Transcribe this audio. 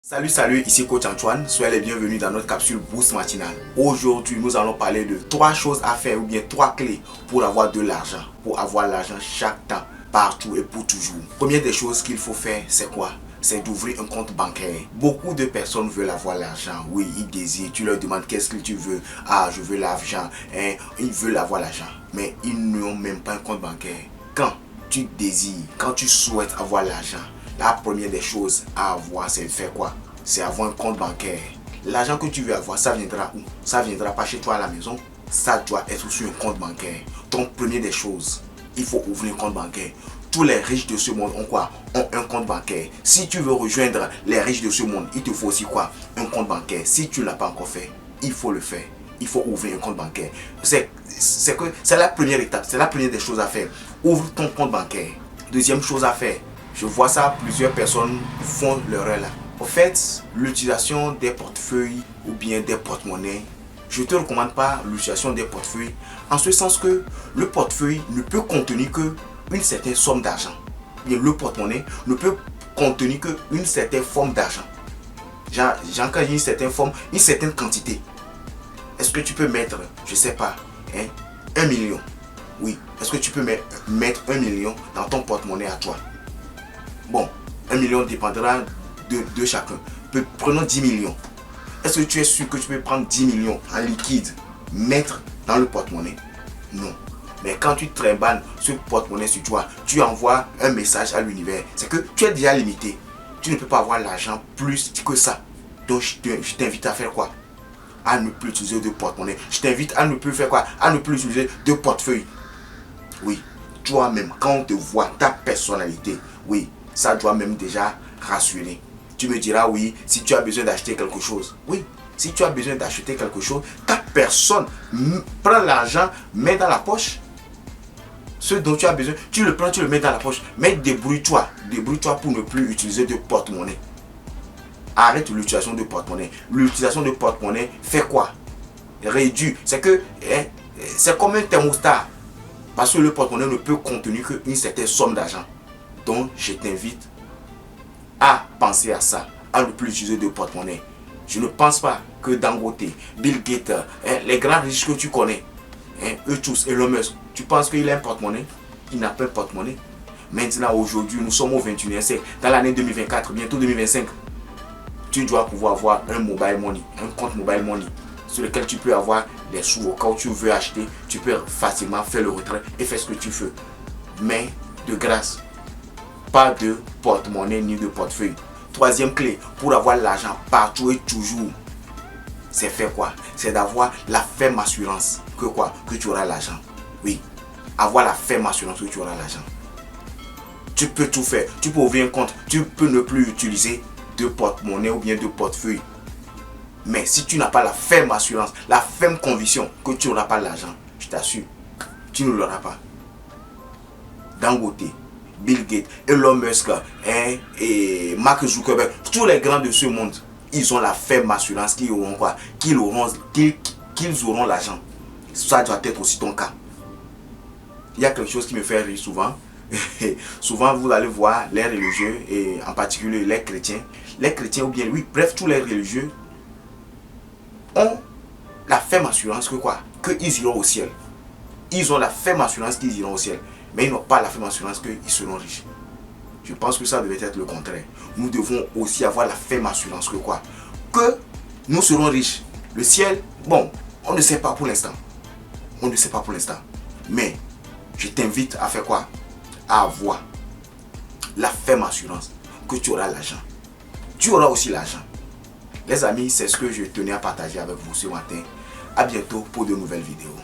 Salut, ici Coach Antoine, soyez les bienvenus dans notre capsule Boost matinale. Aujourd'hui, nous allons parler de 3 choses à faire ou bien 3 clés pour avoir de l'argent. Pour avoir l'argent chaque temps, partout et pour toujours. Première des choses qu'il faut faire, c'est quoi? C'est d'ouvrir un compte bancaire. Beaucoup de personnes veulent avoir l'argent. Oui, ils désirent. Tu leur demandes qu'est-ce que tu veux. Ah, je veux l'argent. Ils veulent avoir l'argent. Mais ils n'ont même pas un compte bancaire. Quand tu désires, quand tu souhaites avoir l'argent, la première des choses à avoir, c'est de faire quoi? C'est avoir un compte bancaire. L'argent que tu veux avoir, ça viendra où? Ça viendra pas chez toi à la maison. Ça doit être sur un compte bancaire. Donc, première des choses, il faut ouvrir un compte bancaire. Tous les riches de ce monde ont quoi? Ont un compte bancaire. Si tu veux rejoindre les riches de ce monde, il te faut aussi quoi? Un compte bancaire. Si tu ne l'as pas encore fait, il faut le faire. Il faut ouvrir un compte bancaire. C'est la première étape. C'est la première des choses à faire. Ouvre ton compte bancaire. Deuxième chose à faire. Je vois ça, plusieurs personnes font l'erreur là. En fait, l'utilisation des portefeuilles ou bien des porte-monnaies, je ne te recommande pas l'utilisation des portefeuilles en ce sens que le portefeuille ne peut contenir qu'une certaine somme d'argent. Le porte-monnaie ne peut contenir qu'une certaine forme d'argent. Quand il y a une certaine forme, une certaine quantité. Est-ce que tu peux mettre, je ne sais pas, 1 million? Oui. Est-ce que tu peux mettre 1 million dans ton porte-monnaie à toi? Bon, 1 million dépendra de chacun. Prenons 10 millions. Est-ce que tu es sûr que tu peux prendre 10 millions en liquide, mettre dans le porte-monnaie? Non. Mais quand tu trimbales ce porte-monnaie sur toi, tu envoies un message à l'univers. C'est que tu es déjà limité. Tu ne peux pas avoir l'argent plus que ça. Donc je t'invite à faire quoi? À ne plus utiliser de porte-monnaie. Je t'invite à ne plus faire quoi? À ne plus utiliser de portefeuille. Oui. Toi-même, quand on te voit, ta personnalité, oui, ça doit même déjà rassurer. Tu me diras, oui, si tu as besoin d'acheter quelque chose. Oui, si tu as besoin d'acheter quelque chose, ta personne prend l'argent, met dans la poche. Ce dont tu as besoin, tu le prends, tu le mets dans la poche. Mais débrouille-toi. Débrouille-toi pour ne plus utiliser de porte-monnaie. Arrête l'utilisation de porte-monnaie. L'utilisation de porte-monnaie fait quoi? Réduit. C'est que c'est comme un thermostat. Parce que le porte-monnaie ne peut contenir qu'une certaine somme d'argent. Donc, je t'invite à penser à ça, à ne plus utiliser de porte-monnaie. Je ne pense pas que Dangote, Bill Gates, les grands riches que tu connais, eux tous, Elon Musk, tu penses qu'il a un porte-monnaie? Il n'a pas un porte-monnaie. Maintenant, aujourd'hui, nous sommes au 21e siècle. Dans l'année 2024, bientôt 2025, tu dois pouvoir avoir un mobile money, un compte mobile money, sur lequel tu peux avoir des sous au cas où tu veux acheter. Tu peux facilement faire le retrait et faire ce que tu veux. Mais, de grâce, pas de porte-monnaie ni de portefeuille. Troisième clé pour avoir l'argent partout et toujours, c'est faire quoi? C'est d'avoir la ferme assurance que quoi? Que tu auras l'argent. Oui, avoir la ferme assurance que tu auras l'argent. Tu peux tout faire. Tu peux ouvrir un compte. Tu peux ne plus utiliser de porte-monnaie ou bien de portefeuille. Mais si tu n'as pas la ferme assurance, la ferme conviction que tu n'auras pas l'argent, je t'assure, tu ne l'auras pas. Dangote, Bill Gates, Elon Musk, et Mark Zuckerberg, tous les grands de ce monde, ils ont la ferme assurance qu'ils auront quoi? Qu'ils auront l'argent. Ça doit être aussi ton cas. Il y a quelque chose qui me fait rire souvent. Souvent, vous allez voir les religieux, et en particulier les chrétiens ou bien, oui, bref, tous les religieux ont la ferme assurance que quoi? Qu'ils iront au ciel. Ils ont la ferme assurance qu'ils iront au ciel. Mais ils n'ont pas la ferme assurance qu'ils seront riches. Je pense que ça devait être le contraire. Nous devons aussi avoir la ferme assurance que quoi? Que nous serons riches. Le ciel, bon, on ne sait pas pour l'instant. On ne sait pas pour l'instant. Mais je t'invite à faire quoi? À avoir la ferme assurance que tu auras l'argent. Tu auras aussi l'argent. Les amis, c'est ce que je tenais à partager avec vous ce matin. À bientôt pour de nouvelles vidéos.